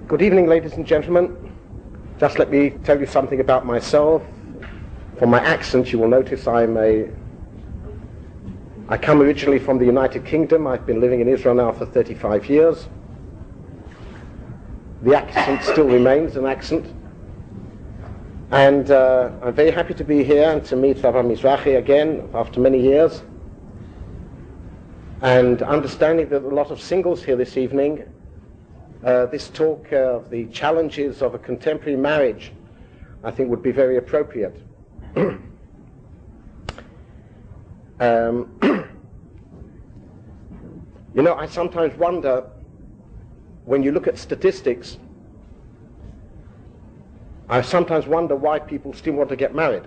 Good evening, ladies and gentlemen. Just let me tell you something about myself. From my accent, you will notice I come originally from the United Kingdom. I've been living in Israel now for 35 years. The accent still remains an accent. And I'm very happy to be here and to meet Rabbi Mizrahi again after many years. And understanding that a lot of singles here this evening, this talk of the challenges of a contemporary marriage, I think would be very appropriate. You know, I sometimes wonder, when you look at statistics, I sometimes wonder why people still want to get married.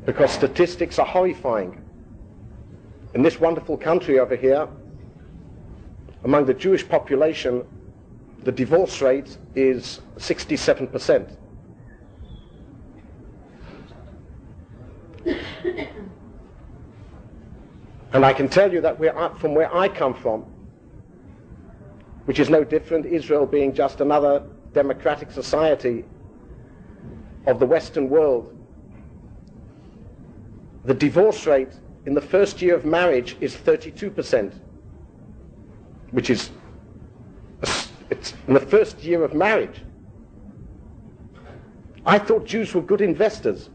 Because statistics are horrifying. In this wonderful country over here, among the Jewish population, the divorce rate is 67%. And I can tell you that from where I come from, which is no different, Israel being just another democratic society of the Western world, the divorce rate in the first year of marriage is 32%, which is, it's in the first year of marriage. I thought Jews were good investors.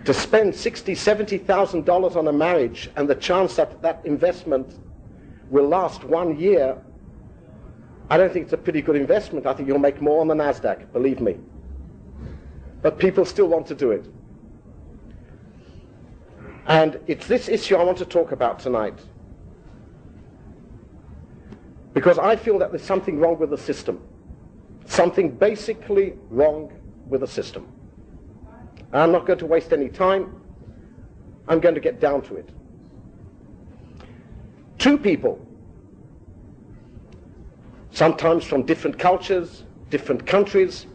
To spend $60,000, $70,000 on a marriage and the chance that that investment will last 1 year, I don't think it's a pretty good investment. I think you'll make more on the NASDAQ, believe me. But people still want to do it. And it's this issue I want to talk about tonight. Because I feel that there's something wrong with the system. Something basically wrong with the system. I'm not going to waste any time. I'm going to get down to it. Two people, sometimes from different cultures, different countries,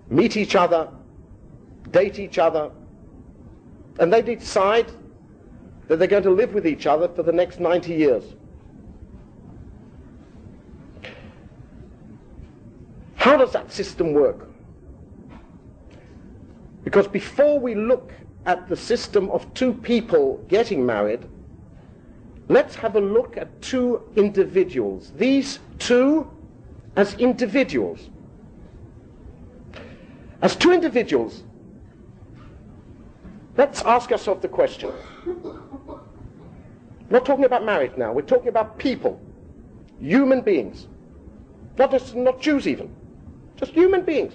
meet each other, date each other, and they decide that they're going to live with each other for the next 90 years. How does that system work? Because before we look at the system of two people getting married, let's have a look at two individuals. These two as individuals. As two individuals, let's ask ourselves the question. We're not talking about marriage now, we're talking about people, human beings. Not Jews even, just human beings.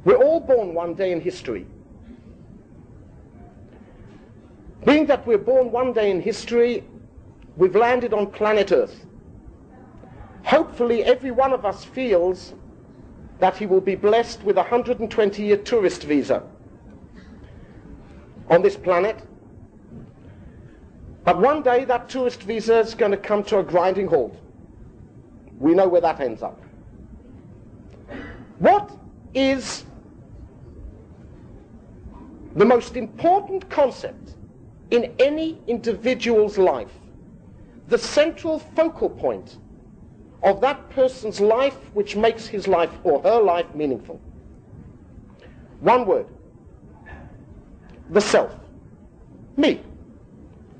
We're all born one day in history. Being that we're born one day in history, we've landed on planet Earth. Hopefully every one of us feels that he will be blessed with a 120-year tourist visa on this planet. But one day that tourist visa is going to come to a grinding halt. We know where that ends up. What is the most important concept in any individual's life, the central focal point of that person's life which makes his life or her life meaningful? One word: the self. Me.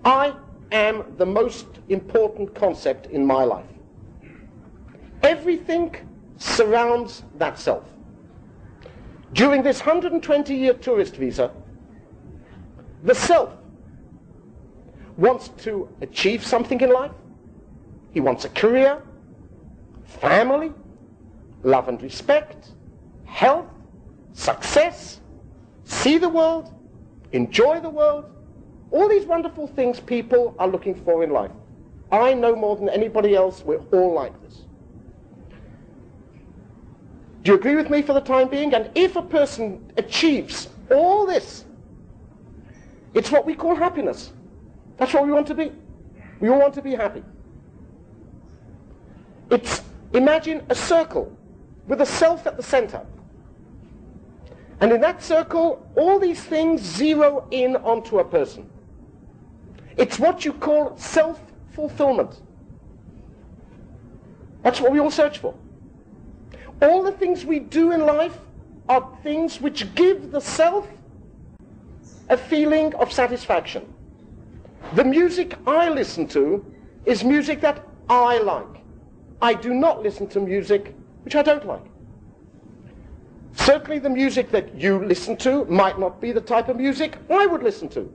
I am the most important concept in my life. Everything surrounds that self. During this 120-year tourist visa, the self wants to achieve something in life. He wants a career, family, love and respect, health, success, see the world, enjoy the world, all these wonderful things people are looking for in life. I know more than anybody else, we're all like this. Do you agree with me for the time being? And if a person achieves all this, it's what we call happiness. That's what we want to be. We all want to be happy. It's, imagine a circle with a self at the center. And in that circle, all these things zero in onto a person. It's what you call self self-fulfillment. That's what we all search for. All the things we do in life are things which give the self a feeling of satisfaction. The music I listen to is music that I like. I do not listen to music which I don't like. Certainly the music that you listen to might not be the type of music I would listen to.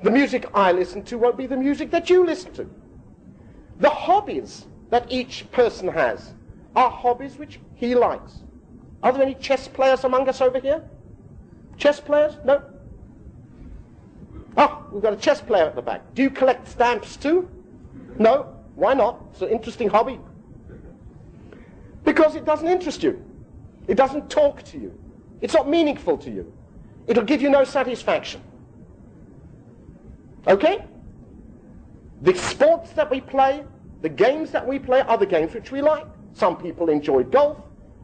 The music I listen to won't be the music that you listen to. The hobbies that each person has are hobbies which he likes. Are there any chess players among us over here? Chess players? No? Ah, we've got a chess player at the back. Do you collect stamps too? No? Why not? It's an interesting hobby. Because it doesn't interest you. It doesn't talk to you. It's not meaningful to you. It'll give you no satisfaction. Okay? The sports that we play, the games that we play are the games which we like. Some people enjoy golf,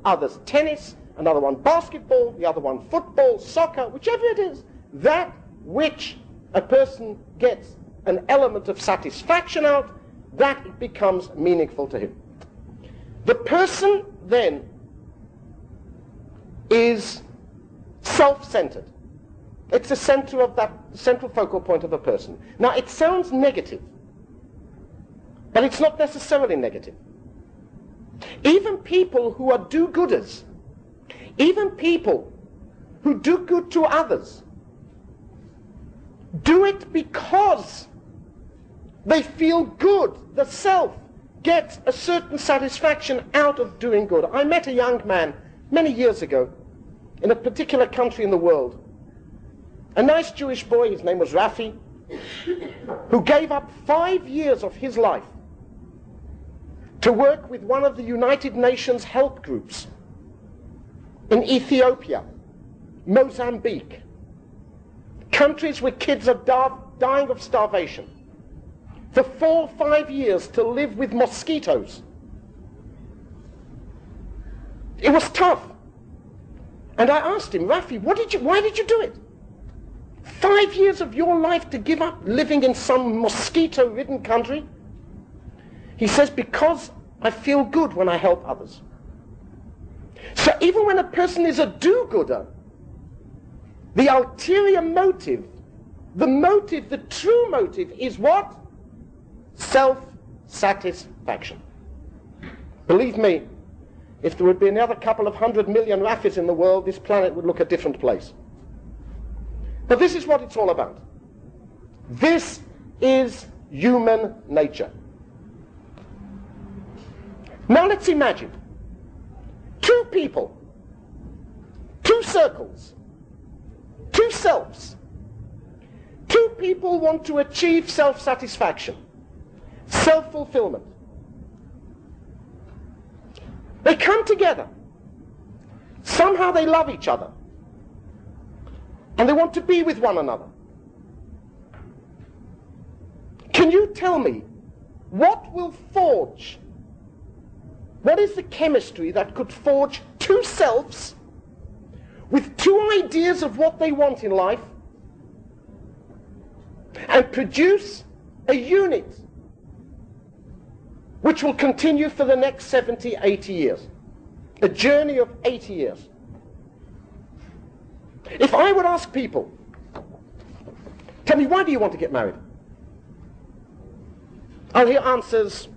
others tennis, another one basketball, the other one football, soccer, whichever it is. That which a person gets an element of satisfaction out, that becomes meaningful to him. The person then is self-centered. It's the center of that central focal point of a person. Now it sounds negative, but it's not necessarily negative. Even people who are do-gooders, even people who do good to others, do it because they feel good. The self gets a certain satisfaction out of doing good. I met a young man many years ago in a particular country in the world. A nice Jewish boy, his name was Rafi, who gave up 5 years of his life to work with one of the United Nations help groups in Ethiopia, Mozambique, countries where kids are dying of starvation, for 4 or 5 years to live with mosquitoes. It was tough. And I asked him, Rafi, why did you do it? 5 years of your life to give up living in some mosquito-ridden country? He says, because I feel good when I help others. So even when a person is a do-gooder, the ulterior motive, the true motive is what? Self-satisfaction. Believe me, if there would be another couple of 100 million Rafis in the world, this planet would look a different place. But this is what it's all about. This is human nature. Now let's imagine 2 people, 2 circles, 2 selves. 2 people want to achieve self-satisfaction, self-fulfillment. They come together. Somehow they love each other. And they want to be with one another. Can you tell me what will forge? What is the chemistry that could forge 2 selves with 2 ideas of what they want in life and produce a unit which will continue for the next 70, 80 years? A journey of 80 years. If I would ask people, tell me, why do you want to get married? I'll hear answers,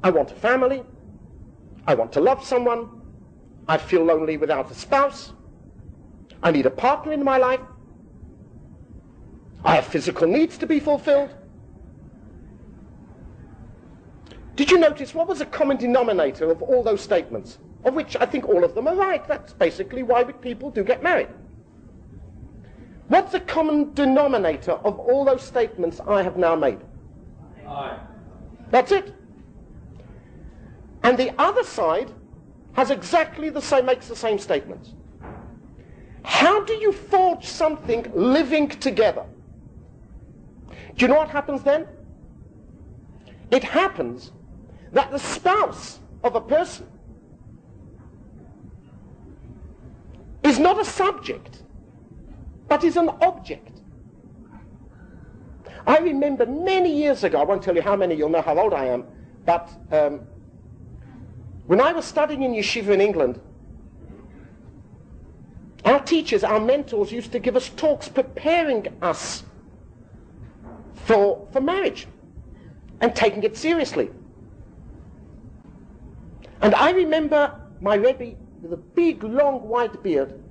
I want a family, I want to love someone, I feel lonely without a spouse, I need a partner in my life, I have physical needs to be fulfilled. Did you notice what was the common denominator of all those statements? Of which I think all of them are right. That's basically why people do get married. What's the common denominator of all those statements I have now made? Aye. That's it. And the other side has exactly the same, makes the same statements. How do you forge something living together? Do you know what happens then? It happens that the spouse of a person is not a subject, but is an object. I remember many years ago, I won't tell you how many, you'll know how old I am, but when I was studying in yeshiva in England, our teachers, our mentors used to give us talks preparing us for marriage and taking it seriously. And I remember my Rebbe with a big, long, white beard.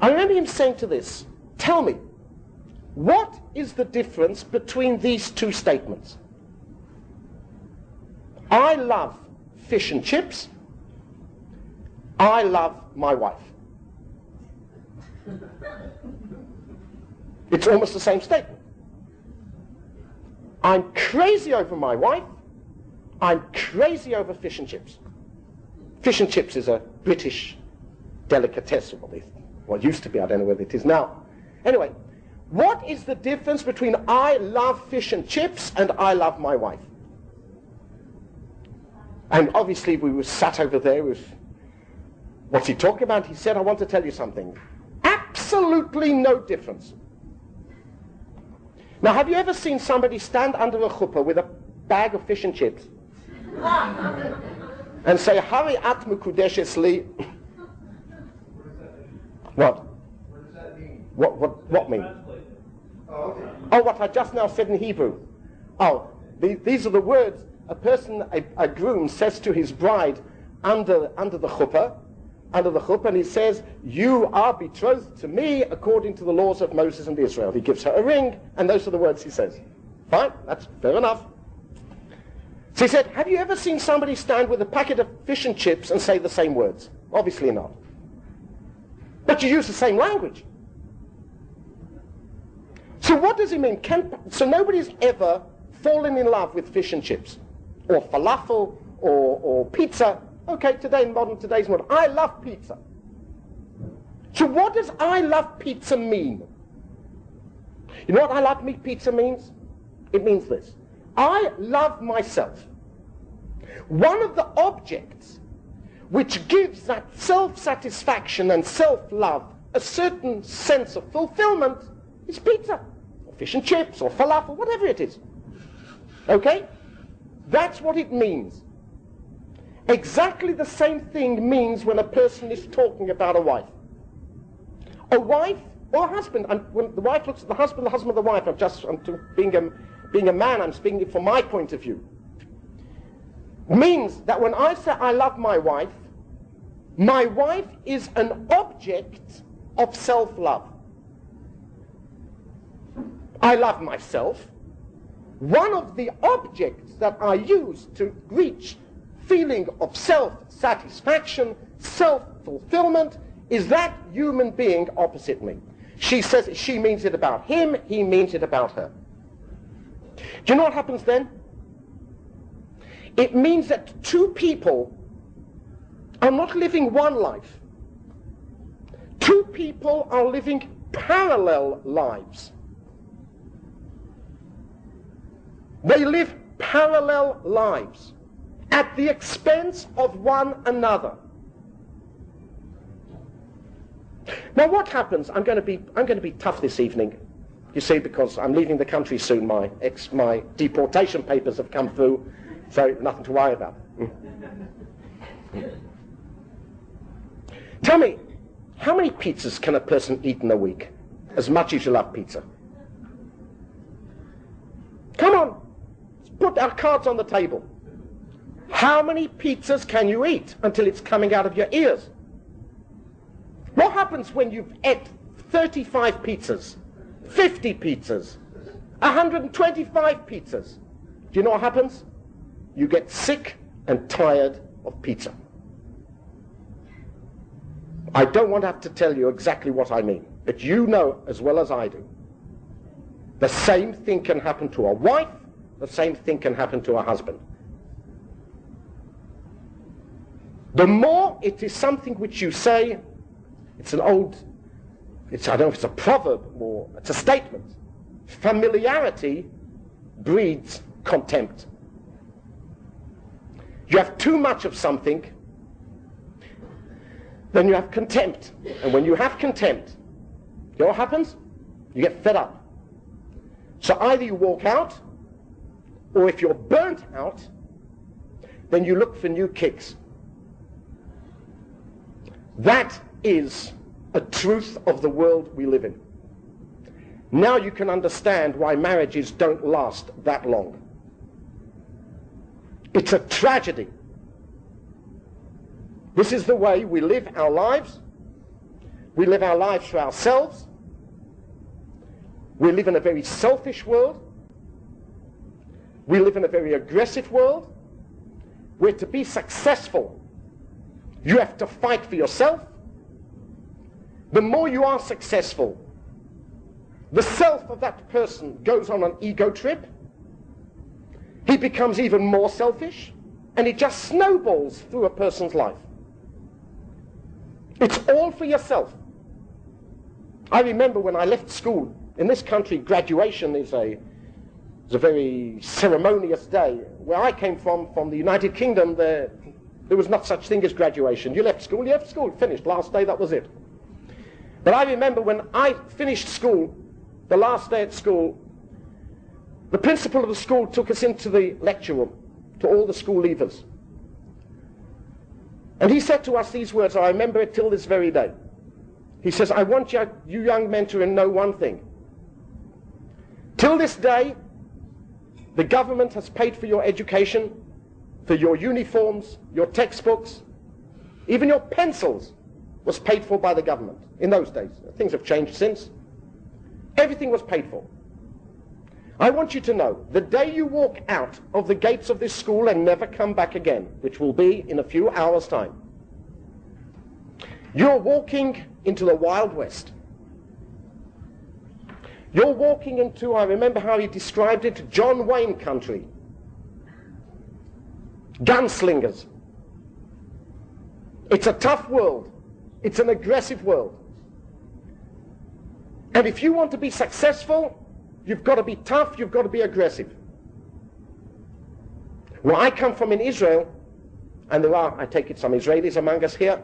I remember him saying to this, tell me, what is the difference between these two statements? I love fish and chips. I love my wife. It's almost the same statement. I'm crazy over my wife. I'm crazy over fish and chips. Fish and chips is a British delicatessen. Well, it used to be. I don't know whether it is now. Anyway, what is the difference between I love fish and chips and I love my wife? And obviously we were sat over there with, what's he talking about? He said, I want to tell you something. Absolutely no difference. Now, have you ever seen somebody stand under a chuppah with a bag of fish and chips and say, Hari at mukudeshes li? What? What does that mean? What mean? Oh, okay. Oh, what I just now said in Hebrew. Oh, these are the words a person, a groom says to his bride under the chuppah, and he says, you are betrothed to me according to the laws of Moses and Israel. He gives her a ring, and those are the words he says. Fine, that's fair enough. So he said, have you ever seen somebody stand with a packet of fish and chips and say the same words? Obviously not. But you use the same language. So what does he mean? So nobody's ever fallen in love with fish and chips, or falafel, or pizza. Okay, today's modern. I love pizza. So what does I love pizza mean? You know what I love pizza means? It means this. I love myself. One of the objects which gives that self-satisfaction and self-love a certain sense of fulfillment is pizza, or fish and chips, or falafel, whatever it is. Okay? That's what it means. Exactly the same thing means when a person is talking about a wife. A wife or a husband. And when the wife looks at the husband of the wife, being a man, I'm speaking from my point of view. Means that when I say I love my wife is an object of self-love. I love myself. One of the objects that I use to reach feeling of self-satisfaction, self-fulfillment, is that human being opposite me. She says she means it about him, he means it about her. Do you know what happens then? It means that two people are not living one life. Two people are living parallel lives. They live parallel lives at the expense of one another. Now what happens? I'm going to be tough this evening, you see, because I'm leaving the country soon. My deportation papers have come through, so nothing to worry about. Tell me, how many pizzas can a person eat in a week? As much as you love pizza. Come on, let's put our cards on the table. How many pizzas can you eat until it's coming out of your ears? What happens when you've ate 35 pizzas, 50 pizzas, 125 pizzas? Do you know what happens? You get sick and tired of pizza. I don't want to have to tell you exactly what I mean, but you know as well as I do. The same thing can happen to a wife, the same thing can happen to a husband. The more it is something which you say, I don't know if it's a proverb or it's a statement. Familiarity breeds contempt. You have too much of something, then you have contempt. And when you have contempt, you know what happens? You get fed up. So either you walk out, or if you're burnt out, then you look for new kicks. That is a truth of the world we live in. Now you can understand why marriages don't last that long. It's a tragedy. This is the way we live our lives. We live our lives for ourselves. We live in a very selfish world. We live in a very aggressive world, where to be successful, you have to fight for yourself. The more you are successful, the self of that person goes on an ego trip. He becomes even more selfish, and it just snowballs through a person's life. It's all for yourself. I remember when I left school, in this country, graduation is a very ceremonious day. Where I came from the United Kingdom, there was not such thing as graduation. You left school, finished, last day, that was it. But I remember when I finished school, the last day at school, the principal of the school took us into the lecture room, to all the school leavers. And he said to us these words, I remember it till this very day. He says, I want you young men to know one thing. Till this day, the government has paid for your education, for your uniforms, your textbooks, even your pencils was paid for by the government in those days. Things have changed since. Everything was paid for. I want you to know, the day you walk out of the gates of this school and never come back again, which will be in a few hours' time, you're walking into the Wild West. You're walking into, I remember how he described it, John Wayne country. Gunslingers. It's a tough world. It's an aggressive world. And if you want to be successful, you've got to be tough, you've got to be aggressive. Where I come from in Israel, and there are, I take it, some Israelis among us here,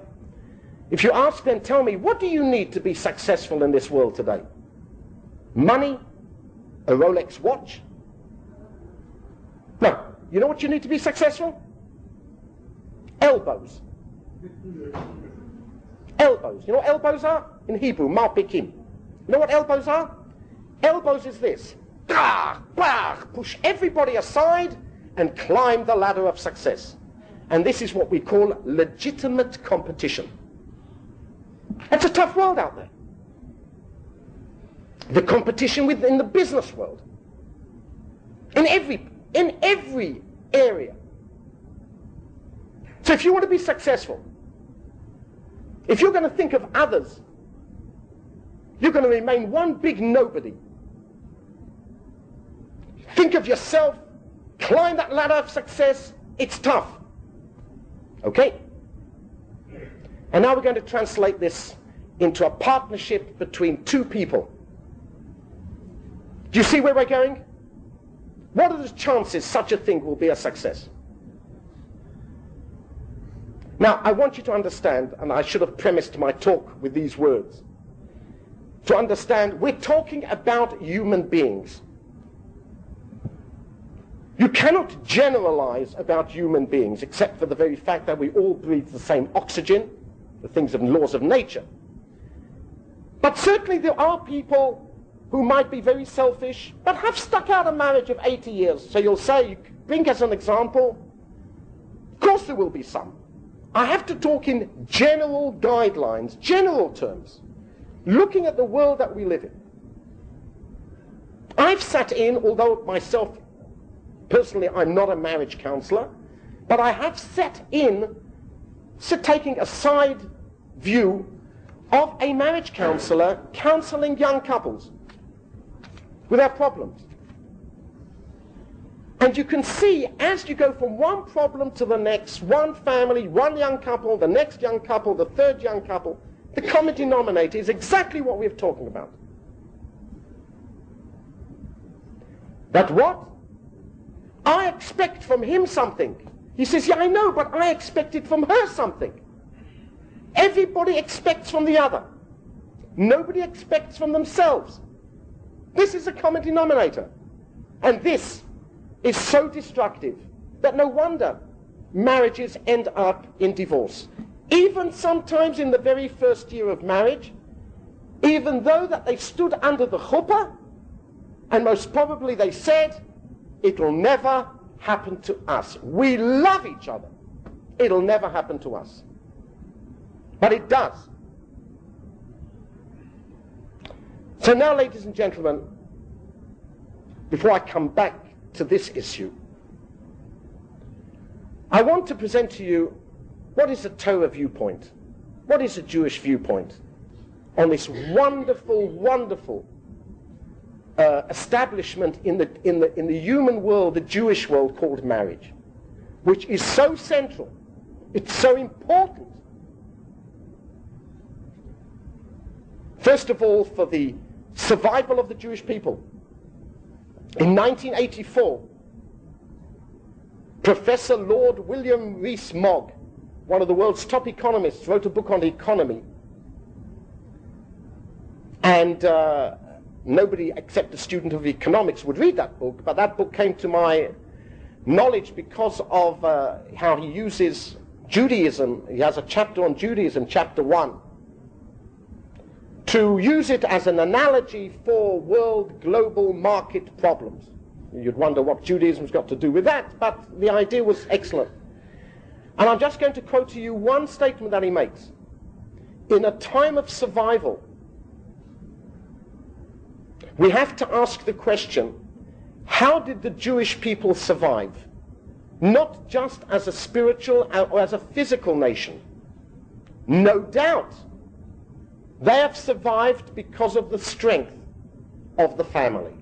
if you ask them, tell me, what do you need to be successful in this world today? Money? A Rolex watch? No. You know what you need to be successful? Elbows. Elbows. You know what elbows are? In Hebrew, marpikim. You know what elbows are? Elbows is this. Push everybody aside and climb the ladder of success. And this is what we call legitimate competition. It's a tough world out there. The competition within the business world. In every area. So if you want to be successful, if you're going to think of others, you're going to remain one big nobody. Think of yourself, climb that ladder of success, it's tough. Okay? And now we're going to translate this into a partnership between two people. Do you see where we're going? What are the chances such a thing will be a success? Now, I want you to understand, and I should have premised my talk with these words, to understand we're talking about human beings. You cannot generalize about human beings except for the very fact that we all breathe the same oxygen, the things of laws of nature. But certainly there are people who might be very selfish, but have stuck out a marriage of 80 years. So you'll say, you bring as an example, of course there will be some. I have to talk in general guidelines, general terms, looking at the world that we live in. I've sat in, although myself, personally, I'm not a marriage counselor, but I have sat in, taking a side view of a marriage counselor counseling young couples with their problems. And you can see, as you go from one problem to the next, one family, one young couple, the next young couple, the third young couple, the common denominator is exactly what we're talking about. That what? I expect from him something. He says, yeah, I know, but I expected from her something. Everybody expects from the other. Nobody expects from themselves. This is a common denominator. And this is so destructive that no wonder marriages end up in divorce. Even sometimes in the very first year of marriage, even though that they stood under the chuppah, and most probably they said, it'll never happen to us. We love each other. It'll never happen to us. But it does. So now, ladies and gentlemen, before I come back to this issue, I want to present to you what is a Torah viewpoint, what is a Jewish viewpoint on this wonderful, wonderful establishment in the human world, the Jewish world, called marriage, which is so central, it's so important. First of all, for the survival of the Jewish people. In 1984, Professor Lord William Rees-Mogg, one of the world's top economists, wrote a book on the economy. And nobody except a student of economics would read that book, but that book came to my knowledge because of how he uses Judaism. He has a chapter on Judaism, chapter 1, to use it as an analogy for world global market problems. You'd wonder what Judaism's got to do with that, but the idea was excellent. And I'm just going to quote to you one statement that he makes. In a time of survival, we have to ask the question, how did the Jewish people survive? Not just as a spiritual or as a physical nation. No doubt, they have survived because of the strength of the family.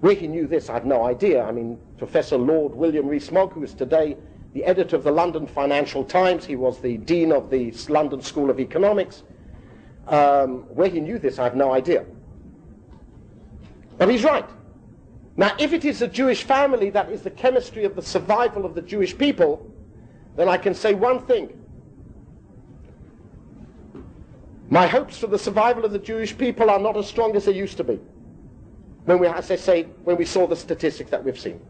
Where he knew this, I have no idea. I mean, Professor Lord William Rees-Mogg, who is today the editor of the London Financial Times, he was the dean of the London School of Economics. Where he knew this, I have no idea. But he's right. Now, if it is a Jewish family that is the chemistry of the survival of the Jewish people, then I can say one thing. My hopes for the survival of the Jewish people are not as strong as they used to be, when we, as I say, when we saw the statistics that we've seen.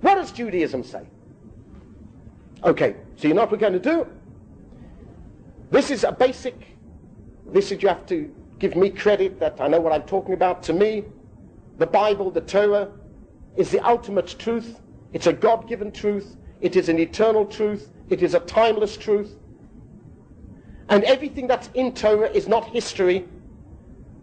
What does Judaism say? Okay, so you know what we're going to do? This is a basic, you have to give me credit that I know what I'm talking about. To me, the Bible, the Torah, is the ultimate truth. It's a God-given truth. It is an eternal truth. It is a timeless truth. And everything that's in Torah is not history,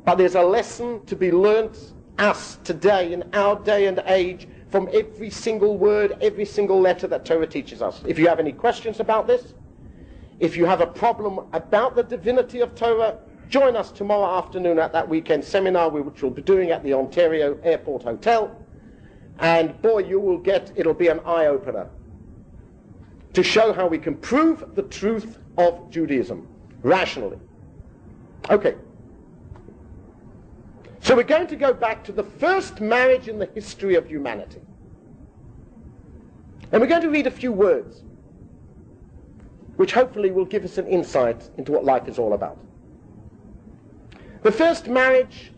but there's a lesson to be learnt us today, in our day and age, from every single word, every single letter that Torah teaches us. If you have any questions about this, if you have a problem about the divinity of Torah, join us tomorrow afternoon at that weekend seminar which we'll be doing at the Ontario Airport Hotel. And boy, you will get, it'll be an eye-opener to show how we can prove the truth of Judaism rationally. Okay. So we're going to go back to the first marriage in the history of humanity. And we're going to read a few words which hopefully will give us an insight into what life is all about. The first marriage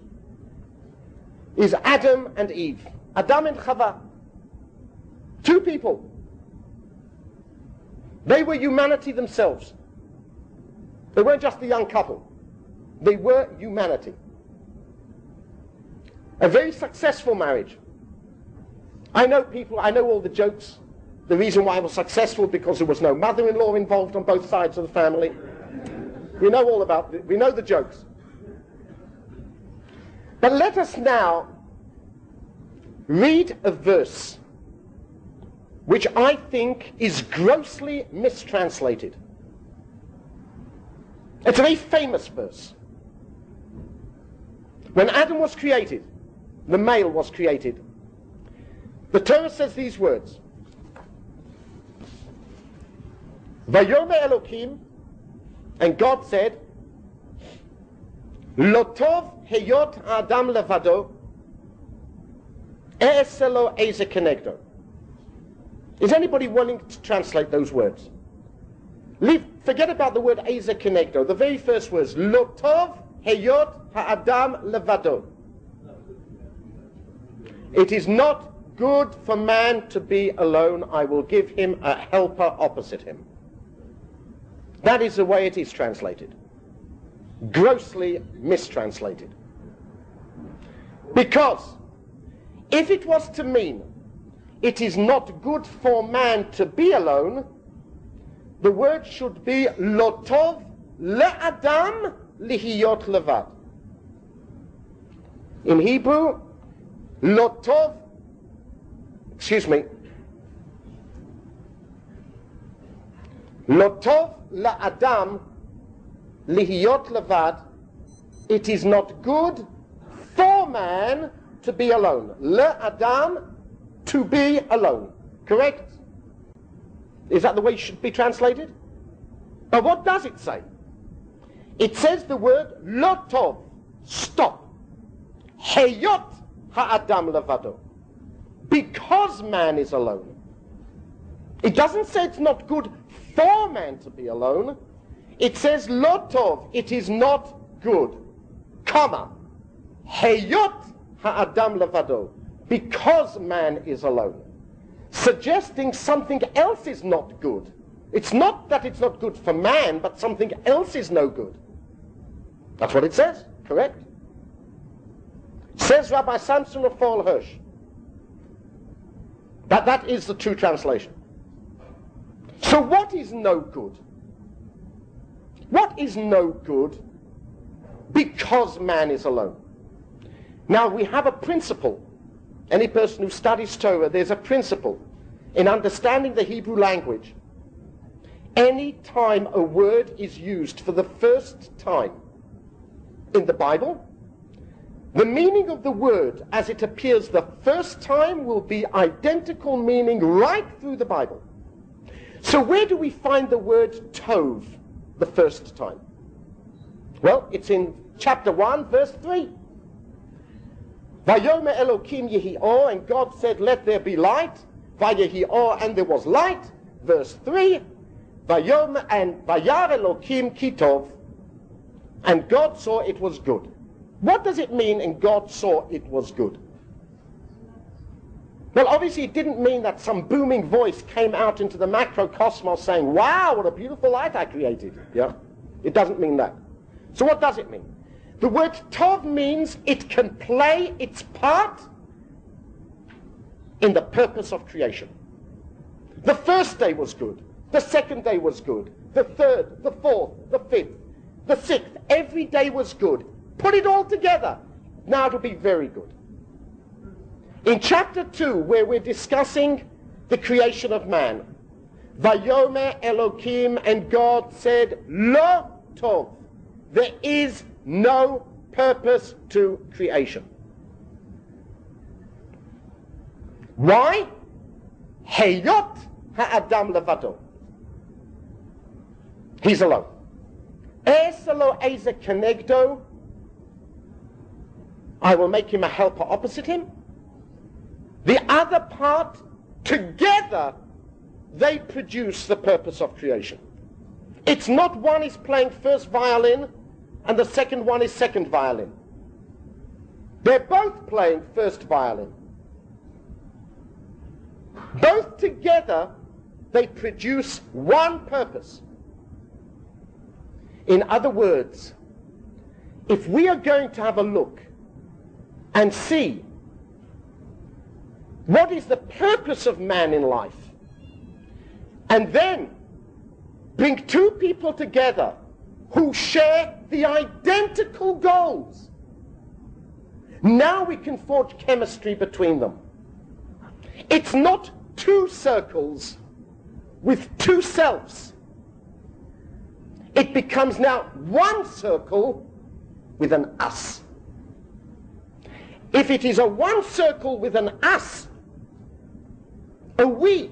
is Adam and Eve. Adam and Chava. Two people. They were humanity themselves. They weren't just a young couple. They were humanity. A very successful marriage. I know people, I know all the jokes. The reason why it was successful because there was no mother-in-law involved on both sides of the family. We know all about it. We know the jokes. But let us now read a verse which I think is grossly mistranslated. It's a very famous verse. When Adam was created, the male was created, the Torah says these words, Vayomer Elokim, and God said, Lo tov heyot Adam levado, e'eselo eze kenegdo. Is anybody willing to translate those words? Forget about the word eze kenegdo. The very first words, Lo tov heyot ha'adam levado. It is not good for man to be alone. I will give him a helper opposite him. That is the way it is translated. Grossly mistranslated. Because if it was to mean it is not good for man to be alone, the word should be lo tov le'adam lihiyot levad. In Hebrew, lo tov, lo tov le'adam lihiyot levad. It is not good for man to be alone. Le'adam, to be alone. Correct? Is that the way it should be translated? But what does it say? It says the word lo tov, stop. Heyot ha'adam levado. Because man is alone. It doesn't say it's not good for man to be alone. It says lo tov, it is not good. Comma. Heyot ha'adam levado. Because man is alone. Suggesting something else is not good. It's not that it's not good for man, but something else is no good. That's what it says, correct? Says Rabbi Samson of Fall Hirsch. That is the true translation. So what is no good? What is no good because man is alone? Now we have a principle. Any person who studies Torah, there's a principle in understanding the Hebrew language. Any time a word is used for the first time in the Bible, the meaning of the word as it appears the first time will be identical meaning right through the Bible. So where do we find the word tov the first time? Well, it's in chapter 1, verse 3. Vayomer Elokim yehi or, and God said, let there be light. Vayehi or, and there was light. Verse 3. Vayomer and Vayar Elokim kitov, and God saw it was good. What does it mean, and God saw it was good? Well, obviously it didn't mean that some booming voice came out into the macrocosmos saying, wow, what a beautiful light I created. Yeah? It doesn't mean that. So what does it mean? The word tov means it can play its part in the purpose of creation. The first day was good. The second day was good. The third, the fourth, the fifth, the sixth. Every day was good. Put it all together. Now it'll be very good. In chapter 2, where we're discussing the creation of man, Vayomer Elokim, and God said, Lo tov. There is no purpose to creation. Why? Heyot ha'adam levado. He's alone. Eselo eze kenegdo. I will make him a helper opposite him. The other part, together, they produce the purpose of creation. It's not one is playing first violin and the second one is second violin. They're both playing first violin. Both together, they produce one purpose. In other words, if we are going to have a look and see what is the purpose of man in life, and then bring two people together who share the identical goals, now we can forge chemistry between them. It's not two circles with two selves. It becomes now one circle with an us. If it is a one circle with an us, a we,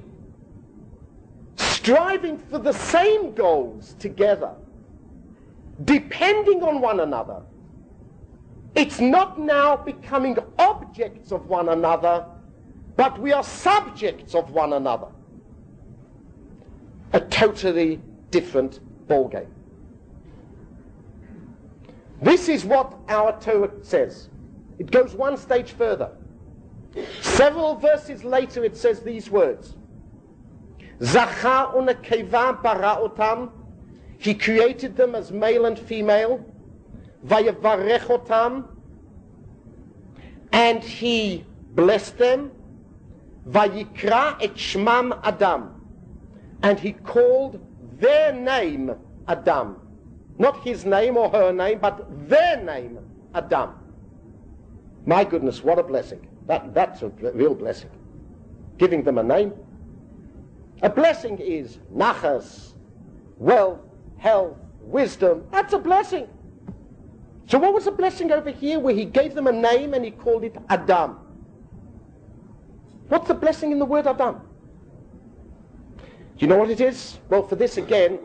striving for the same goals together, depending on one another, it's not now becoming objects of one another, but we are subjects of one another. A totally different ballgame. This is what our Torah says. It goes one stage further. Several verses later it says these words. Zachar u'nekeva bara otam. He created them as male and female. Vayevarech otam. And he blessed them. Vayikra et shmam Adam. And he called their name Adam. Not his name or her name, but their name Adam. My goodness, what a blessing. That's a real blessing. Giving them a name. A blessing is nachas, wealth, health, wisdom. That's a blessing. So what was the blessing over here where he gave them a name and he called it Adam? What's the blessing in the word Adam? Do you know what it is? Well, for this again,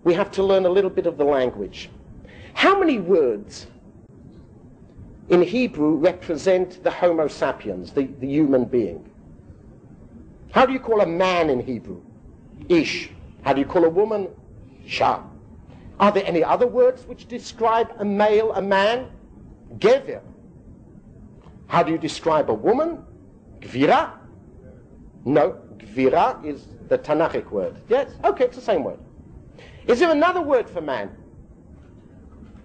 we have to learn a little bit of the language. How many words in Hebrew represent the Homo sapiens, the human being? How do you call a man in Hebrew? Ish. How do you call a woman? Sha. Are there any other words which describe a male, a man? Gever. How do you describe a woman? Gvira? No, Gvira is the Tanakhic word. Yes? Okay, it's the same word. Is there another word for man?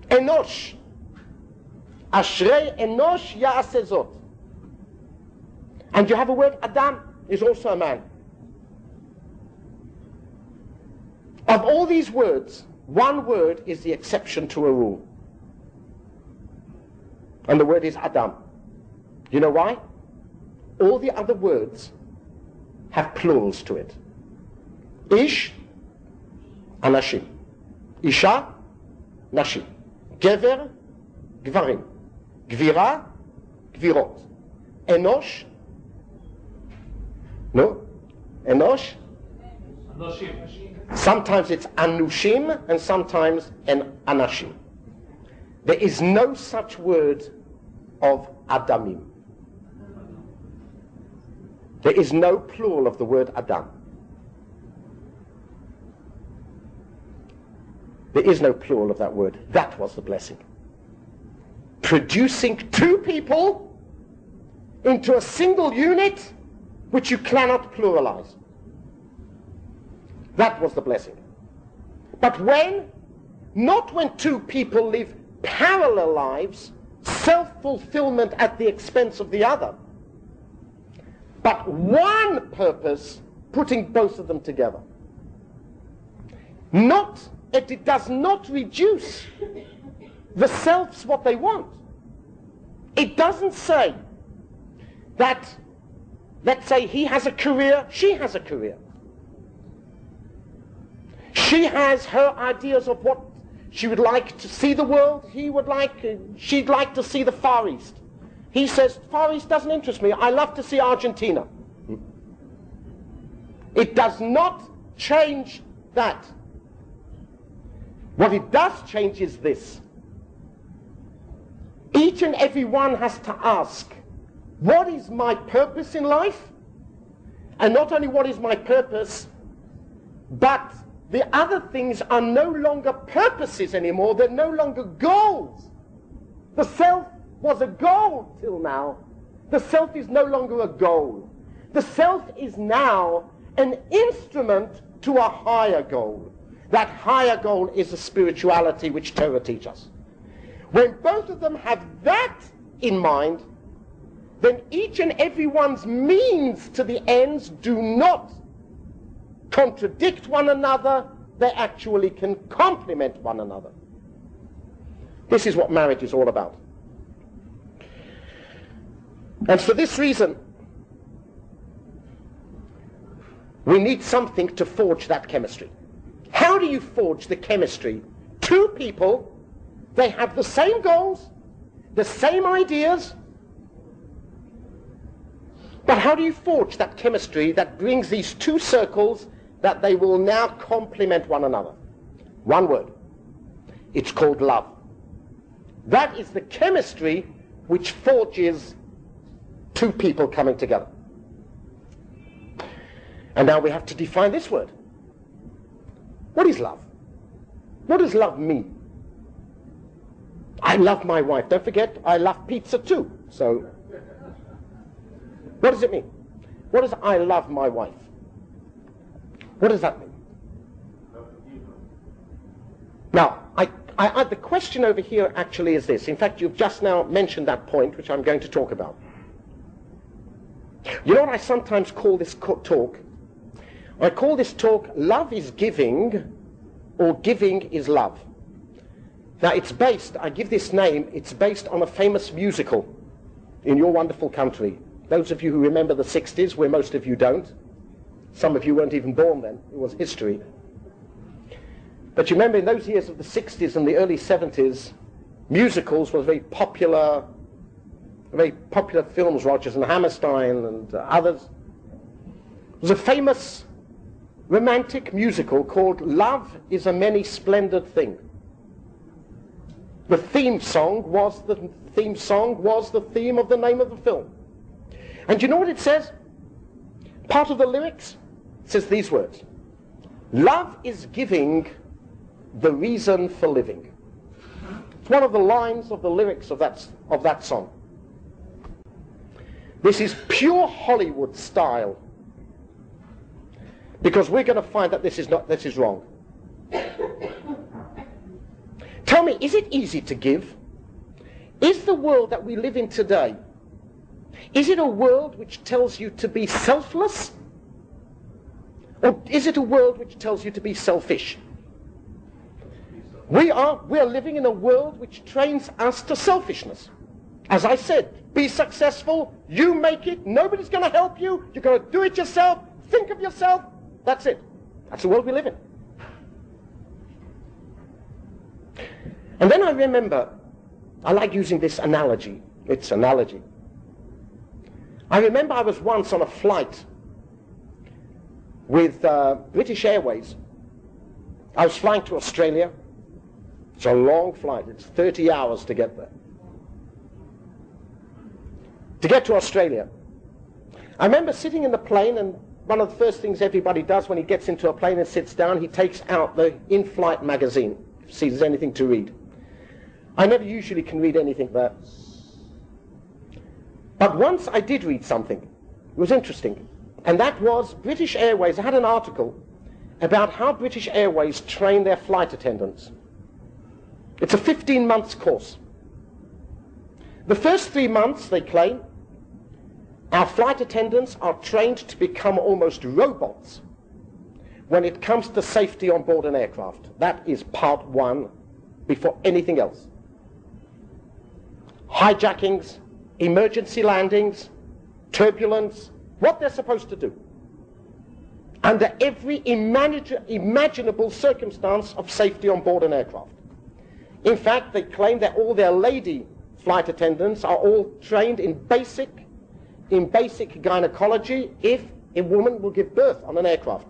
Enosh. Ashrei Enosh Ya'aseh Zot. And you have a word, Adam is also a man. Of all these words, one word is the exception to a rule. And the word is Adam. You know why? All the other words have plurals to it. Ish, Anashim. Isha, Nashim. Gever, Gvarim. Gvira, Gvirot. Enosh, no? Enosh? Sometimes it's Anushim and sometimes Anashim. There is no such word of Adamim. There is no plural of the word Adam. There is no plural of that word. That was the blessing. Producing two people into a single unit which you cannot pluralize. That was the blessing. But when? Not when two people live parallel lives, self-fulfillment at the expense of the other, but one purpose putting both of them together. It does not reduce the selves what they want. It doesn't say that, let's say he has a career, she has a career. She has her ideas of what she would like to see the world. She'd like to see the Far East. He says, Far East doesn't interest me. I love to see Argentina. It does not change that. What it does change is this. Each and every one has to ask, what is my purpose in life? And not only what is my purpose, but the other things are no longer purposes anymore. They're no longer goals. The self was a goal till now. The self is no longer a goal. The self is now an instrument to a higher goal. That higher goal is the spirituality which Torah teaches us. When both of them have that in mind, then each and every one's means to the ends do not contradict one another. They actually can complement one another. This is what marriage is all about. And for this reason, we need something to forge that chemistry. How do you forge the chemistry? Two people, they have the same goals, the same ideas, but how do you forge that chemistry that brings these two circles that they will now complement one another? One word. It's called love. That is the chemistry which forges two people coming together. And now we have to define this word. What is love? What does love mean? I love my wife. Don't forget, I love pizza too. So, What does it mean? What does I love my wife? What does that mean? Now, the question over here actually is this. In fact, you've just now mentioned that point, which I'm going to talk about. You know what I sometimes call this talk? I call this talk, Love is Giving, or Giving is Love. Now, it's based, I give this name, it's based on a famous musical in your wonderful country. Those of you who remember the 60s, where most of you don't. Some of you weren't even born then. It was history. But you remember in those years of the 60s and the early 70s, musicals were very popular films, Rodgers and Hammerstein and others. There was a famous romantic musical called Love is a Many Splendid Thing. The theme song was the theme of the name of the film. And you know what it says? Part of the lyrics says these words: love is giving the reason for living. It's one of the lines of the lyrics of that song. This is pure Hollywood style, because we're going to find that this is wrong. Tell me, is it easy to give? Is the world that we live in today, is it a world which tells you to be selfless? Or is it a world which tells you to be selfish? We are living in a world which trains us to selfishness. As I said, be successful, you make it, nobody's going to help you, you're going to do it yourself, think of yourself, that's it. That's the world we live in. And then I remember, I like using this analogy, it's analogy. I remember I was once on a flight with British Airways. I was flying to Australia. It's a long flight, it's 30 hours to get there. To get to Australia. I remember sitting in the plane, and one of the first things everybody does when he gets into a plane and sits down, he takes out the in-flight magazine, to see if there's anything to read. I never usually can read anything there. But once I did read something. It was interesting. And that was British Airways. I had an article about how British Airways train their flight attendants. It's a 15-month course. The first 3 months, they claim, our flight attendants are trained to become almost robots when it comes to safety on board an aircraft. That is part one before anything else. Hijackings, emergency landings, turbulence, what they're supposed to do. Under every imaginable circumstance of safety on board an aircraft. In fact, they claim that all their lady flight attendants are all trained in basic gynecology if a woman will give birth on an aircraft.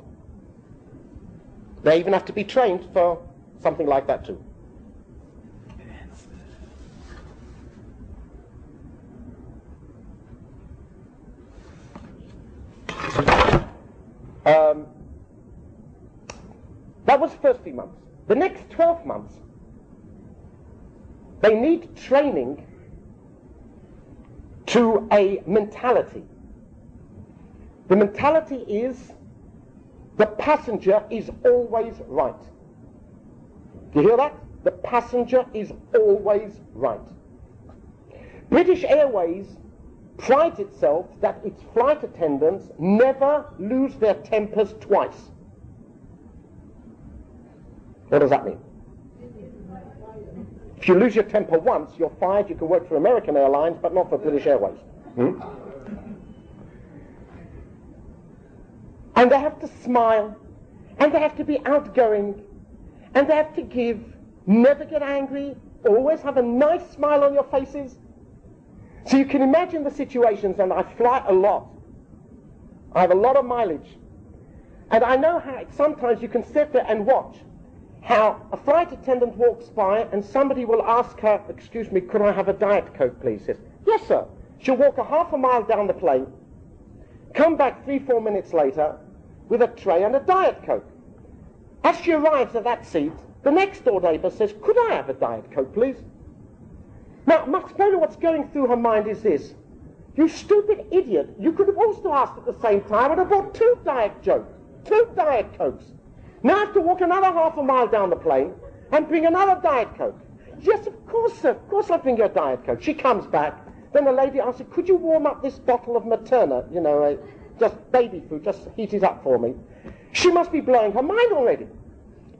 They even have to be trained for something like that too. That was the first 3 months. The next 12 months, they need training to a mentality. The mentality is the passenger is always right. Do you hear that? The passenger is always right. British Airways prides itself that its flight attendants never lose their tempers twice. What does that mean? If you lose your temper once, you're fired. You can work for American Airlines, but not for British Airways. And they have to smile, and they have to be outgoing, and they have to give, never get angry, always have a nice smile on your faces. So you can imagine the situations, and I fly a lot. I have a lot of mileage. And I know how sometimes you can sit there and watch how a flight attendant walks by and somebody will ask her, "Excuse me, could I have a Diet Coke, please?" She says, "Yes, sir." She'll walk a half a mile down the plane, come back 3-4 minutes later with a tray and a Diet Coke. As she arrives at that seat, the next door neighbour says, "Could I have a Diet Coke, please?" Now, maybe what's going through her mind is this: You stupid idiot. You could have also asked at the same time and have bought 2 Diet Jokes, 2 Diet Cokes. Now I have to walk another half a mile down the plane and bring another Diet Coke. Yes, of course, sir. Of course I'll bring you a Diet Coke. She comes back. Then the lady asks her, could you warm up this bottle of Materna? You know, just baby food, just heat it up for me. She must be blowing her mind already.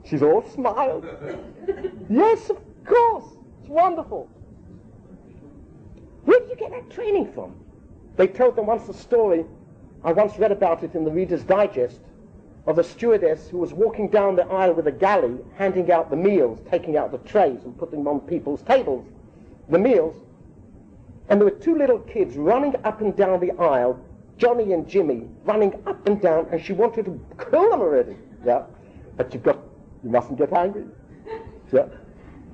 She's all smiles. Yes, of course. It's wonderful. Where did you get that training from? They told them once a story, I once read about it in the Reader's Digest, of a stewardess who was walking down the aisle with a galley, handing out the meals, taking out the trays and putting them on people's tables, the meals. And there were 2 little kids running up and down the aisle, Johnny and Jimmy, running up and down, and she wanted to kill them already. Yeah, but you mustn't get angry. Yeah.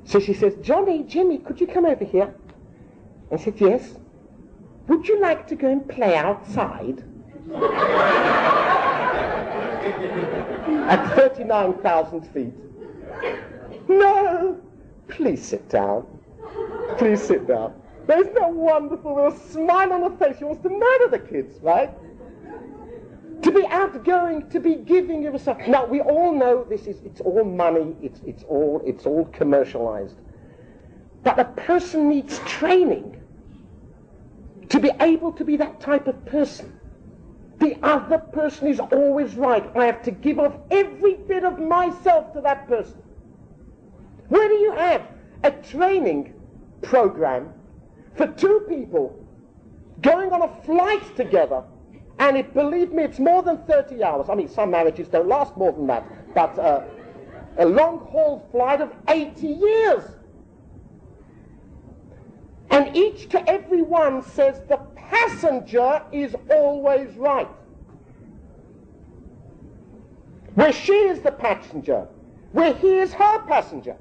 So she says, Johnny, Jimmy, could you come over here? I said, yes. Would you like to go and play outside? At 39,000 feet. No. Please sit down. Please sit down. Isn't that wonderful? With a smile on her face. She wants to murder the kids, right? To be outgoing, to be giving yourself. Now, we all know it's all money. It's all commercialized. But a person needs training to be able to be that type of person. The other person is always right. I have to give off every bit of myself to that person. Where do you have a training program for 2 people going on a flight together, and believe me, it's more than 30 hours. I mean, some marriages don't last more than that, but a long-haul flight of 80 years. And each to every one says the passenger is always right. Where she is the passenger, where he is her passenger.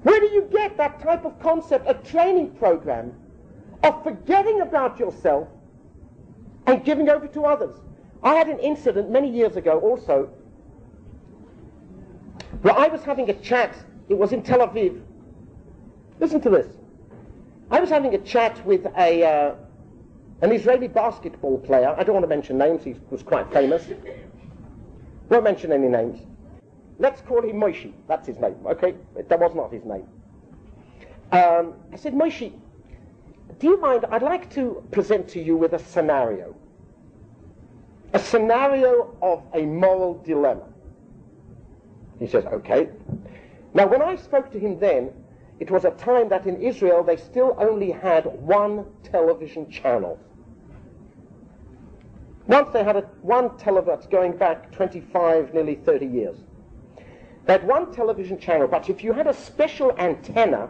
Where do you get that type of concept, a training program of forgetting about yourself and giving over to others? I had an incident many years ago also where I was having a chat. It was in Tel Aviv. Listen to this. I was having a chat with an Israeli basketball player. I don't want to mention names. He was quite famous. Won't mention any names. Let's call him Moshe. That's his name, okay? That was not his name. I said, Moshe, do you mind? I'd like to present to you with a scenario. A scenario of a moral dilemma. He says, okay. Now, when I spoke to him then, it was a time that in Israel they still only had 1 television channel. Once they had one television, going back 25, nearly 30 years. They had 1 television channel, but if you had a special antenna,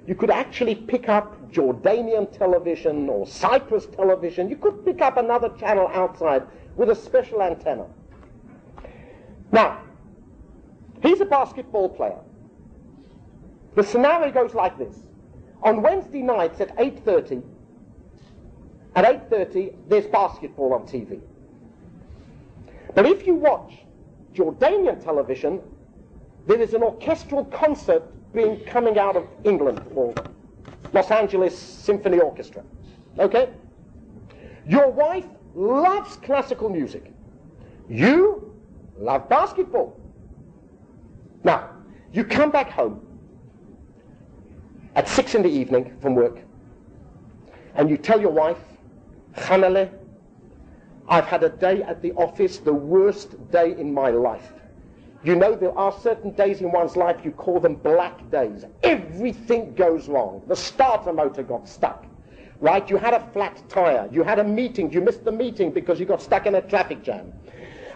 you could actually pick up Jordanian television or Cyprus television. You could pick up another channel outside with a special antenna. Now, he's a basketball player. The scenario goes like this. On Wednesday nights at 8:30, there's basketball on TV. But if you watch Jordanian television, there is an orchestral concert coming out of England, or Los Angeles Symphony Orchestra. Okay? Your wife loves classical music. You love basketball. Now, you come back home at 6 in the evening from work, and you tell your wife, Chanale, I've had a day at the office, the worst day in my life. You know, there are certain days in one's life, you call them black days. Everything goes wrong. The starter motor got stuck, right? You had a flat tire. You had a meeting. You missed the meeting because you got stuck in a traffic jam.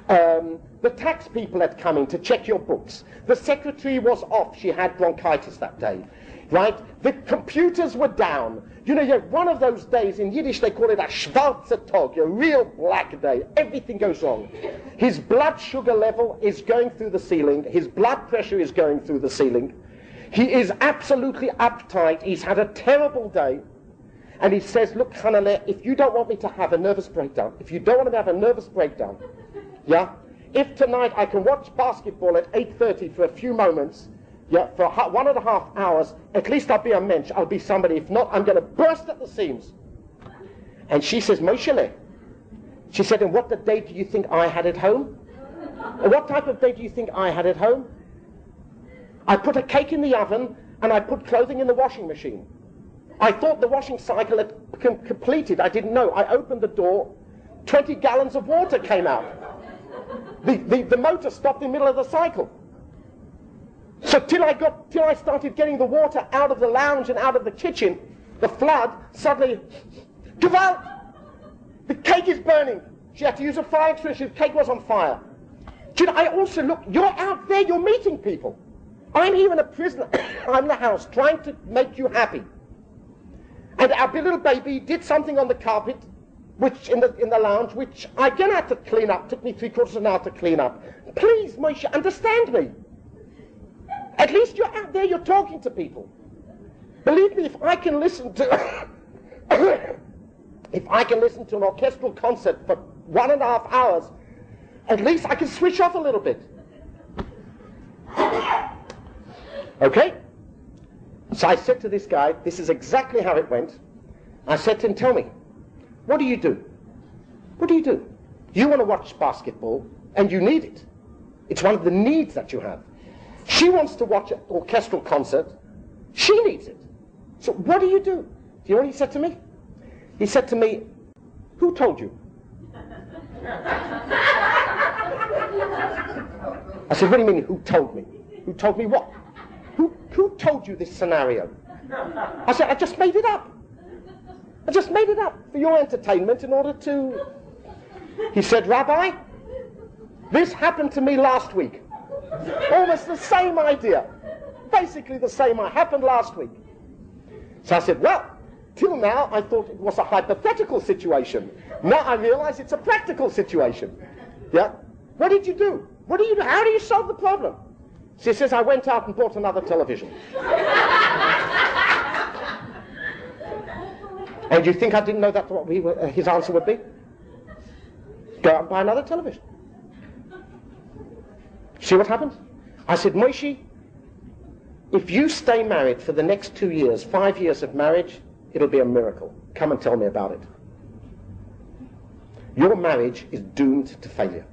The tax people had come in to check your books. The secretary was off. She had bronchitis that day, right? The computers were down. You know, you have one of those days, in Yiddish they call it a schwarze Tag, a real black day. Everything goes wrong. His blood sugar level is going through the ceiling. His blood pressure is going through the ceiling. He is absolutely uptight. He's had a terrible day. And he says, look, Hanaleh, if you don't want me to have a nervous breakdown, yeah, if tonight I can watch basketball at 8:30 for a few moments, yeah, for 1.5 hours, at least I'll be a mensch. I'll be somebody. If not, I'm going to burst at the seams. And she says, Moshele, she said, and what the day do you think I had at home? And what type of day do you think I had at home? I put a cake in the oven and I put clothing in the washing machine. I thought the washing cycle had completed. I didn't know. I opened the door, 20 gallons of water came out. The motor stopped in the middle of the cycle. So till I started getting the water out of the lounge and out of the kitchen, the flood suddenly, Gewalt! The cake is burning. She had to use a fire extinguisher. The cake was on fire. I also look, you're out there, you're meeting people. I'm here in a prison, I'm in the house trying to make you happy. And our little baby did something on the carpet, which in the lounge, which I again had to clean up. Took me 3/4 of an hour to clean up. Please, Moshe, understand me. At least you're out there, you're talking to people. Believe me, if I can listen to if I can listen to an orchestral concert for 1.5 hours, at least I can switch off a little bit. Okay? So I said to this guy, this is exactly how it went. I said to him, tell me, what do you do? What do you do? You want to watch basketball, and you need it. It's one of the needs that you have. She wants to watch an orchestral concert. She needs it. So what do? Do you know what he said to me? He said to me, who told you? I said, what do you mean, who told me? Who told me what? Who told you this scenario? I said, I just made it up. I just made it up for your entertainment in order to... He said, Rabbi, this happened to me last week. Almost the same idea. Basically the same happened last week. So I said, well, till now I thought it was a hypothetical situation. Now I realize it's a practical situation. Yeah? What did you do? What do you do? How do you solve the problem? She says, I went out and bought another television. And you think I didn't know that's what his answer would be? Go out and buy another television. See what happens? I said, Moshe, if you stay married for the next 2 years, 5 years of marriage, it'll be a miracle. Come and tell me about it. Your marriage is doomed to failure.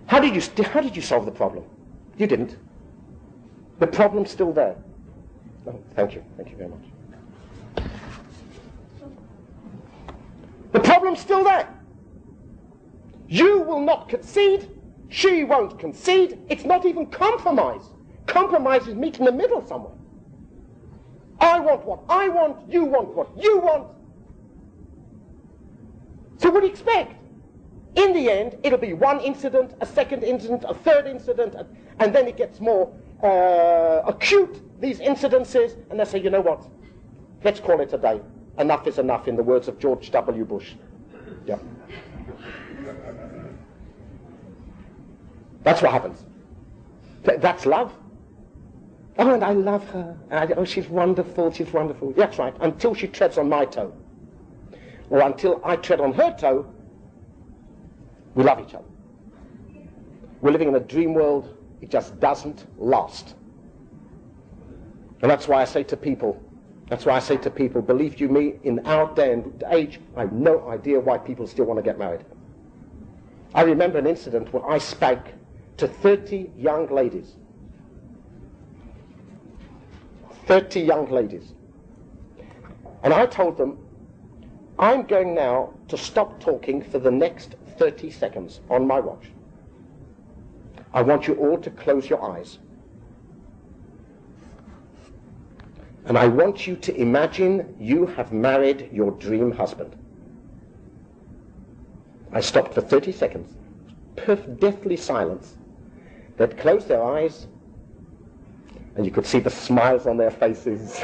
How did you solve the problem? You didn't. The problem's still there. Oh, thank you. Thank you very much. The problem's still there. You will not concede. She won't concede. It's not even compromise. Compromise is meet in the middle somewhere. I want what I want. You want what you want. So what do you expect? In the end, it'll be one incident, a second incident, a third incident, and then it gets more acute, these incidences, and they say, you know what, let's call it a day. Enough is enough, in the words of George W. Bush. Yeah. That's what happens. That's love. Oh, and I love her. Oh, she's wonderful, she's wonderful. That's right, until she treads on my toe. Or until I tread on her toe, we love each other. We're living in a dream world. It just doesn't last. And that's why I say to people, believe you me, in our day and age, I have no idea why people still want to get married. I remember an incident where I spoke to 30 young ladies. 30 young ladies. And I told them, I'm going now to stop talking for the next 30 seconds on my watch. I want you all to close your eyes. And I want you to imagine you have married your dream husband. I stopped for 30 seconds, deathly silence. They'd close their eyes, and you could see the smiles on their faces.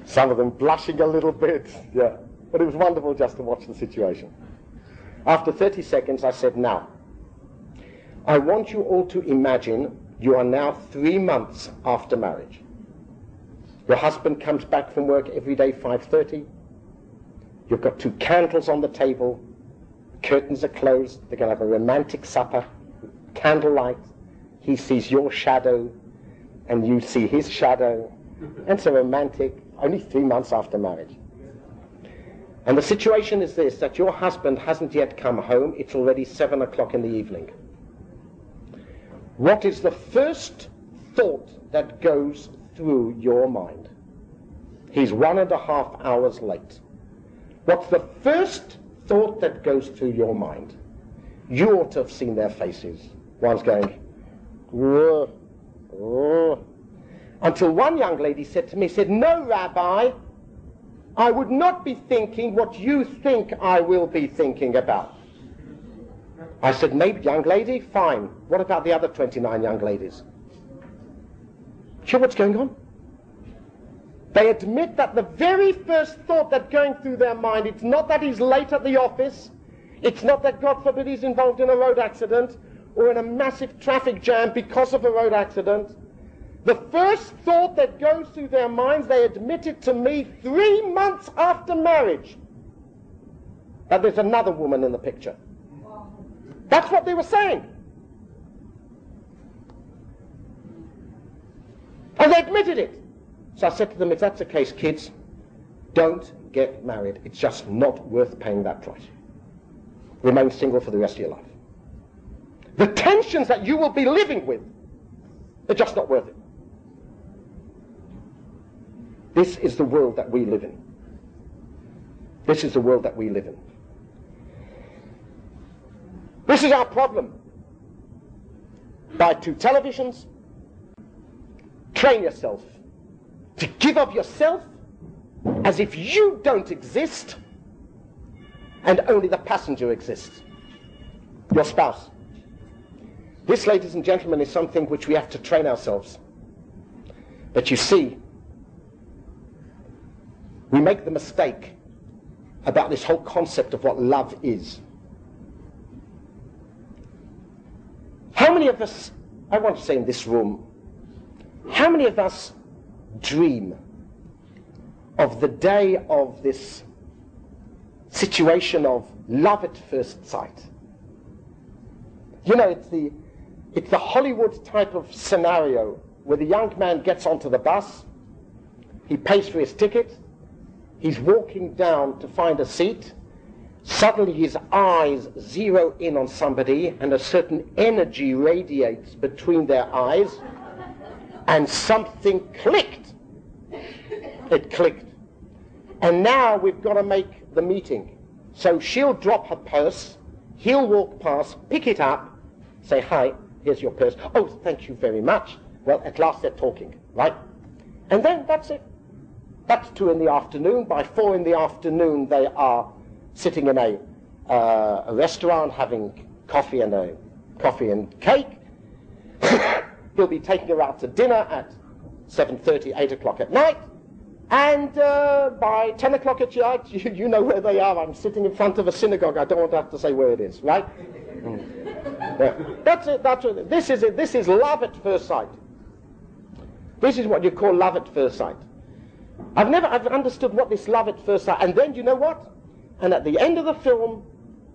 Some of them blushing a little bit, yeah. But it was wonderful just to watch the situation. After 30 seconds, I said, now, I want you all to imagine you are now 3 months after marriage. Your husband comes back from work every day, 5:30. You've got 2 candles on the table. Curtains are closed. They're going to have a romantic supper. Candlelight. He sees your shadow, and you see his shadow. And it's a romantic only 3 months after marriage. And the situation is this, that your husband hasn't yet come home. It's already 7 o'clock in the evening. What is the first thought that goes through your mind? He's 1.5 hours late. What's the first thought that goes through your mind? You ought to have seen their faces. One's going, "Whoa, whoa." Until one young lady said to me, "No, Rabbi, I would not be thinking what you think I will be thinking about." I said, "Maybe, young lady, fine. What about the other 29 young ladies?" Sure, what's going on? They admit that the very first thought that's going through their mind, it's not that he's late at the office, it's not that, God forbid, he's involved in a road accident or in a massive traffic jam because of a road accident. The first thought that goes through their minds, they admitted to me 3 months after marriage, that there's another woman in the picture. That's what they were saying. And they admitted it. So I said to them, if that's the case, kids, don't get married. It's just not worth paying that price. Remain single for the rest of your life. The tensions that you will be living with, they're just not worth it. This is the world that we live in. This is the world that we live in. This is our problem. Buy 2 televisions. Train yourself to give of yourself as if you don't exist and only the passenger exists, your spouse. This, ladies and gentlemen, is something which we have to train ourselves. But you see, we make the mistake about this whole concept of what love is. How many of us, I want to say in this room, how many of us dream of the day of this situation of love at first sight? You know, it's the Hollywood type of scenario where the young man gets onto the bus, he pays for his ticket, he's walking down to find a seat, suddenly his eyes zero in on somebody and a certain energy radiates between their eyes, and something clicked. It clicked. And now we've got to make the meeting. So she'll drop her purse, he'll walk past, pick it up, say, "Hi, here's your purse." "Oh, thank you very much." Well, at last they're talking, right? And then that's it. That's 2 in the afternoon. By 4 in the afternoon, they are sitting in a restaurant having coffee and cake. He'll be taking her out to dinner at 7:30, 8 o'clock at night. And by 10 o'clock at night, you know where they are. I'm sitting in front of a synagogue. I don't want to have to say where it is, right? Yeah. That's it. That's it. This is it. This is love at first sight. This is what you call love at first sight. I've understood what this love at first sight. And then, you know what? And at the end of the film,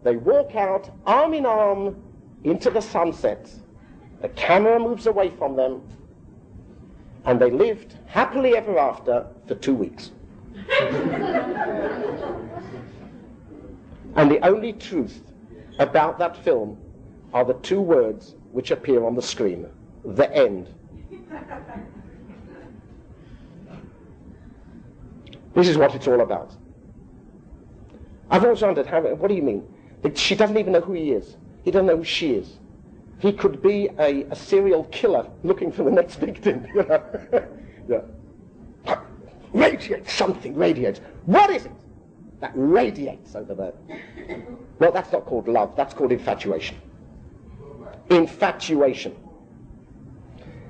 they walk out arm in arm into the sunset. The camera moves away from them, and they lived happily ever after for 2 weeks. And the only truth about that film are the 2 words which appear on the screen: the end. This is what it's all about. I've always wondered, what do you mean? She doesn't even know who he is. He doesn't know who she is. He could be a serial killer looking for the next victim, you know. Yeah. Radiates, something radiates. What is it that radiates over there? Well, that's not called love, that's called infatuation. Infatuation.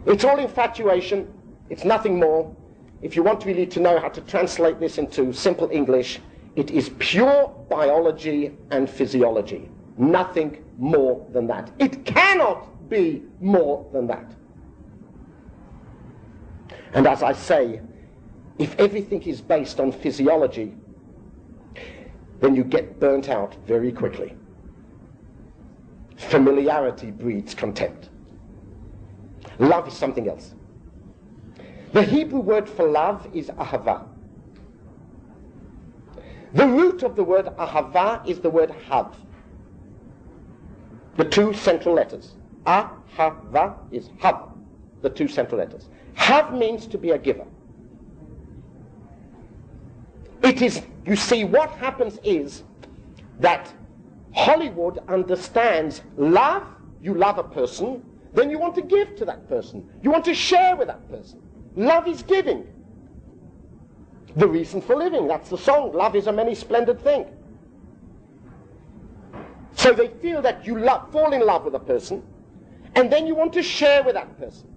It's all infatuation, it's nothing more. If you want really to know how to translate this into simple English, it is pure biology and physiology. Nothing more than that. It cannot be more than that. And as I say, if everything is based on physiology, then you get burnt out very quickly. Familiarity breeds contempt. Love is something else. The Hebrew word for love is ahava. The root of the word ahava is the word hav. The two central letters. Ahava is hav, the two central letters. Hav means to be a giver. It is, you see, what happens is that Hollywood understands love. You love a person, then you want to give to that person. You want to share with that person. Love is giving. The reason for living, that's the song. Love is a many splendid thing. So they feel that you fall in love with a person, and then you want to share with that person.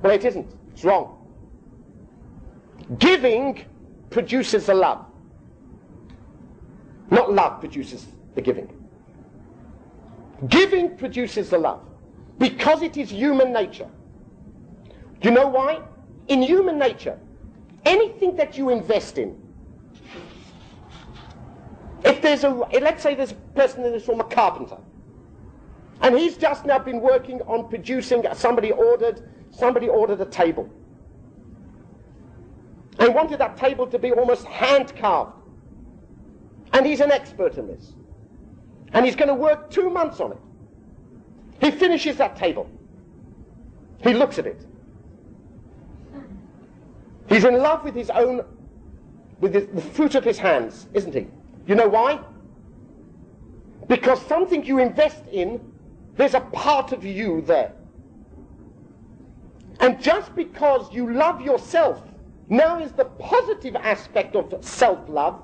Well, it isn't. It's wrong. Giving produces the love. Not love produces the giving. Giving produces the love. Because it is human nature. Do you know why? In human nature, anything that you invest in, if there's let's say there's a person in this room, a carpenter, and he's just now been working on producing, somebody ordered a table. And he wanted that table to be almost hand carved. And he's an expert in this. And he's going to work 2 months on it. He finishes that table. He looks at it. He's in love with his own, the fruit of his hands, isn't he? You know why? Because something you invest in, there's a part of you there. And just because you love yourself, now is the positive aspect of self-love,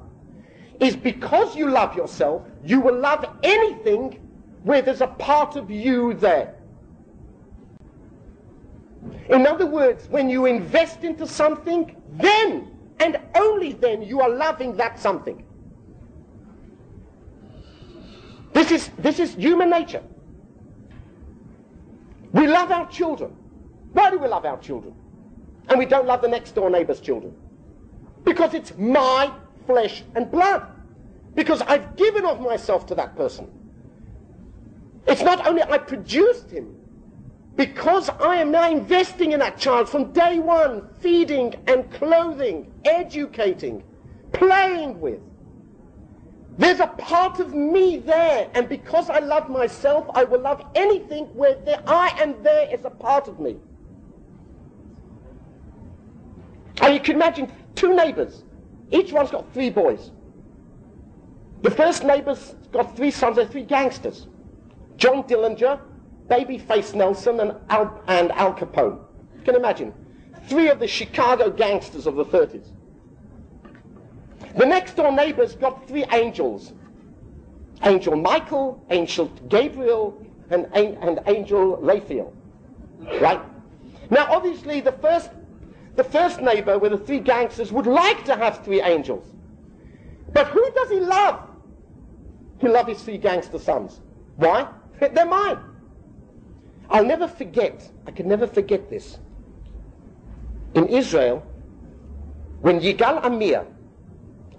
is because you love yourself, you will love anything where there's a part of you there. In other words, when you invest into something, then, and only then, you are loving that something. This is human nature. We love our children. Why do we love our children? And we don't love the next door neighbor's children? Because it's my flesh and blood. Because I've given of myself to that person. It's not only I produced him, because I am now investing in that child from day one, feeding and clothing, educating, playing with. There's a part of me there, and because I love myself, I will love anything where I am there is a part of me. And you can imagine 2 neighbors. Each one's got 3 boys. The first neighbor's got 3 sons, they're 3 gangsters. John Dillinger, Babyface Nelson, and Al Capone. You can imagine. 3 of the Chicago gangsters of the 30s. The next door neighbor's got 3 angels. Angel Michael, Angel Gabriel, and Angel Raphael. Right? Now obviously the first neighbor with the 3 gangsters would like to have 3 angels. But who does he love? He loves his 3 gangster sons. Why? They're mine. I can never forget this. In Israel, when Yigal Amir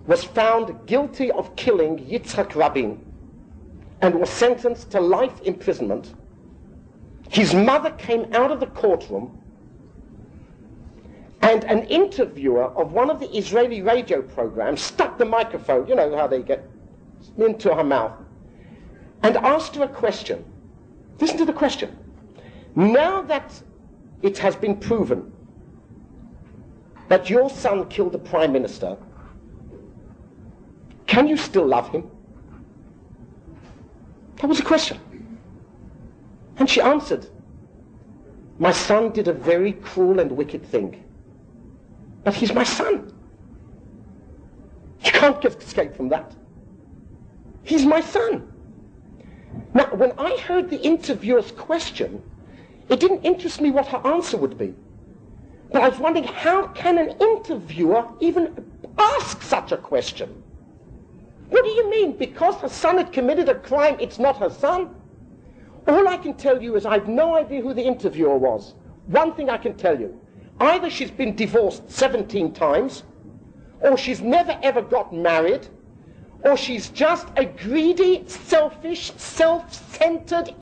was found guilty of killing Yitzhak Rabin and was sentenced to life imprisonment, his mother came out of the courtroom, and an interviewer of one of the Israeli radio programs stuck the microphone, you know how they get, into her mouth, and asked her a question. Listen to the question. Now that it has been proven that your son killed the prime minister, can you still love him? That was a question. And she answered, my son did a very cruel and wicked thing, but he's my son. You can't escape from that. He's my son. Now, when I heard the interviewer's question, it didn't interest me what her answer would be. But I was wondering, how can an interviewer even ask such a question? What do you mean? Because her son had committed a crime, it's not her son? All I can tell you is I have no idea who the interviewer was. One thing I can tell you. Either she's been divorced 17 times, or she's never ever got married, or she's just a greedy, selfish, self-centered